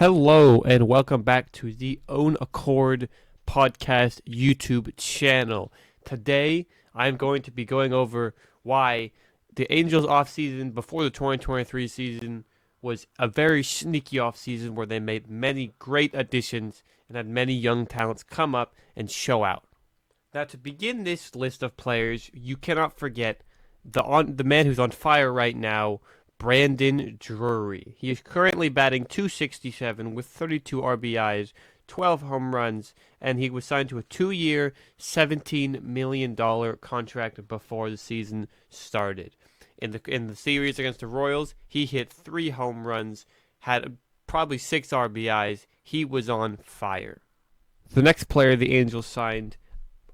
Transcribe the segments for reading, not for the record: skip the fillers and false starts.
Hello and welcome back to the Own Accord podcast YouTube channel. Today I'm going to be going over why the Angels offseason before the 2023 season was a very sneaky offseason where they made many great additions and had many young talents come up and show out. Now to begin this list of players, you cannot forget the man who's on fire right now, Brandon Drury. He is currently batting .267 with 32 RBIs, 12 home runs, and he was signed to a 2-year, $17 million contract before the season started. In the series against the Royals, he hit 3 home runs, had probably 6 RBIs. He was on fire. The next player the Angels signed,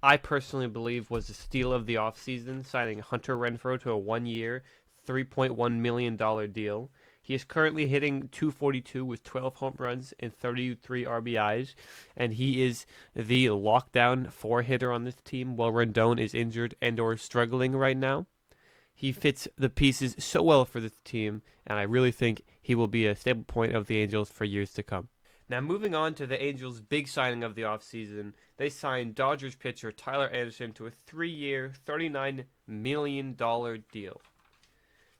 I personally believe, was the steal of the offseason, signing Hunter Renfroe to a 1-year, $3.1 million deal. He is currently hitting .242 with 12 home runs and 33 RBIs, and he is the lockdown 4-hitter on this team while Rendon is injured and or struggling right now. He fits the pieces so well for this team, and I really think he will be a stable point of the Angels for years to come. Now, moving on to the Angels' big signing of the offseason, they signed Dodgers pitcher Tyler Anderson to a 3-year, $39 million deal.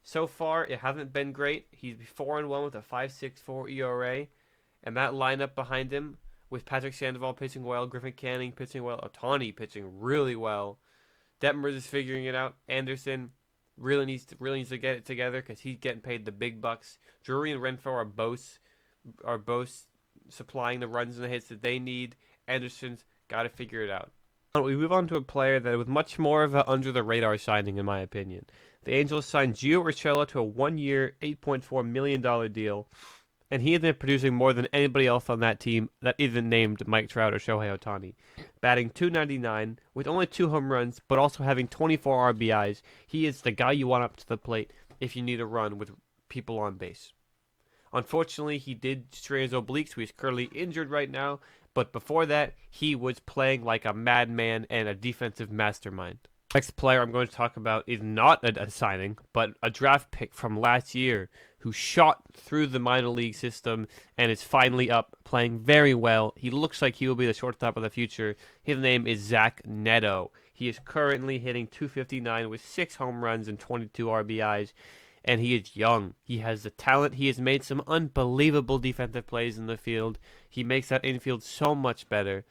So far, it hasn't been great. He's 4-1 with a 5.64 ERA, and that lineup behind him, with Patrick Sandoval pitching well, Griffin Canning pitching well, Ohtani pitching really well. Detmers is figuring it out. Anderson really needs to get it together because he's getting paid the big bucks. Drury and Renfroe are both supplying the runs and the hits that they need. Anderson's got to figure it out. We move on to a player that was much more of an under-the-radar signing, in my opinion. The Angels signed Gio Urshela to a 1-year, $8.4 million deal, and he has been producing more than anybody else on that team that isn't named Mike Trout or Shohei Ohtani. Batting .299 with only 2 home runs, but also having 24 RBIs. He is the guy you want up to the plate if you need a run with people on base. Unfortunately, he did strain his obliques, so he's currently injured right now, but before that, he was playing like a madman and a defensive mastermind. Next player I'm going to talk about is not a signing, but a draft pick from last year who shot through the minor league system and is finally up, playing very well. He looks like he will be the shortstop of the future. His name is Zach Neto. He is currently hitting .259 with 6 home runs and 22 RBIs, and he is young. He has the talent. He has made some unbelievable defensive plays in the field. He makes that infield so much better.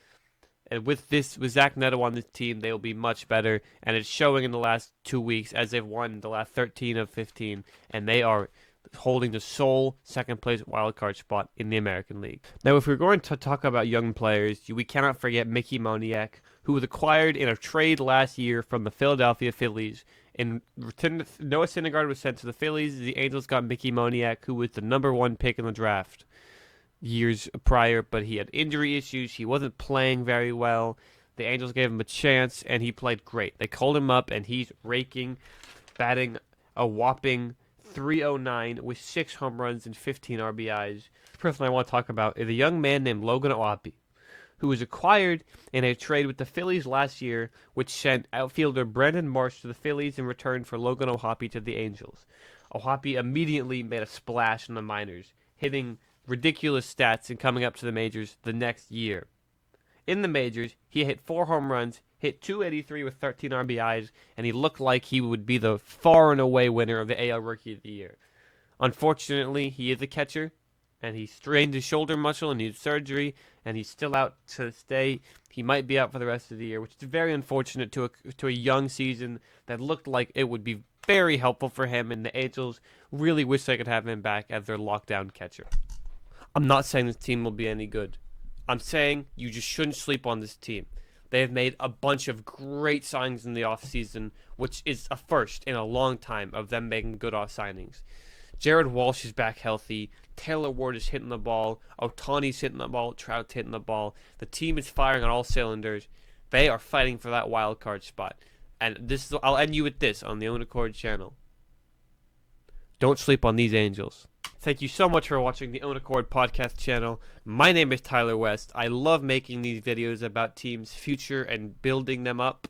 And with Zach Neto on this team, they will be much better. And it's showing in the last 2 weeks as they've won the last 13 of 15. And they are holding the sole second-place wildcard spot in the American League. Now, if we're going to talk about young players, we cannot forget Mickey Moniak, who was acquired in a trade last year from the Philadelphia Phillies. And Noah Syndergaard was sent to the Phillies. The Angels got Mickey Moniak, who was the number 1 pick in the draft years prior, but he had injury issues. He wasn't playing very well. The Angels gave him a chance, and he played great. They called him up, and he's raking, batting a whopping .309 with 6 home runs and 15 RBIs. The person I want to talk about is a young man named Logan O'Hoppe, who was acquired in a trade with the Phillies last year, which sent outfielder Brandon Marsh to the Phillies in return for Logan O'Hoppe to the Angels. O'Hoppe immediately made a splash in the minors, hitting ridiculous stats and coming up to the majors the next year. In the majors, he hit 4 home runs, hit .283 with 13 RBIs, and he looked like he would be the far and away winner of the AL Rookie of the Year. Unfortunately, he is a catcher, and he strained his shoulder muscle and needs surgery, and he's still out to stay. He might be out for the rest of the year, which is very unfortunate to a young season that looked like it would be very helpful for him, and the Angels really wish they could have him back as their lockdown catcher. I'm not saying this team will be any good. I'm saying you just shouldn't sleep on this team. They have made a bunch of great signings in the offseason, which is a first in a long time of them making good off signings. Jared Walsh is back healthy. Taylor Ward is hitting the ball. Ohtani's hitting the ball. Trout's hitting the ball. The team is firing on all cylinders. They are fighting for that wild card spot. And I'll end you with this on the Own Accord channel. Don't sleep on these Angels. Thank you so much for watching the Own Accord podcast channel. My name is Tyler West. I love making these videos about teams' future and building them up.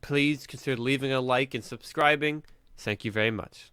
Please consider leaving a like and subscribing. Thank you very much.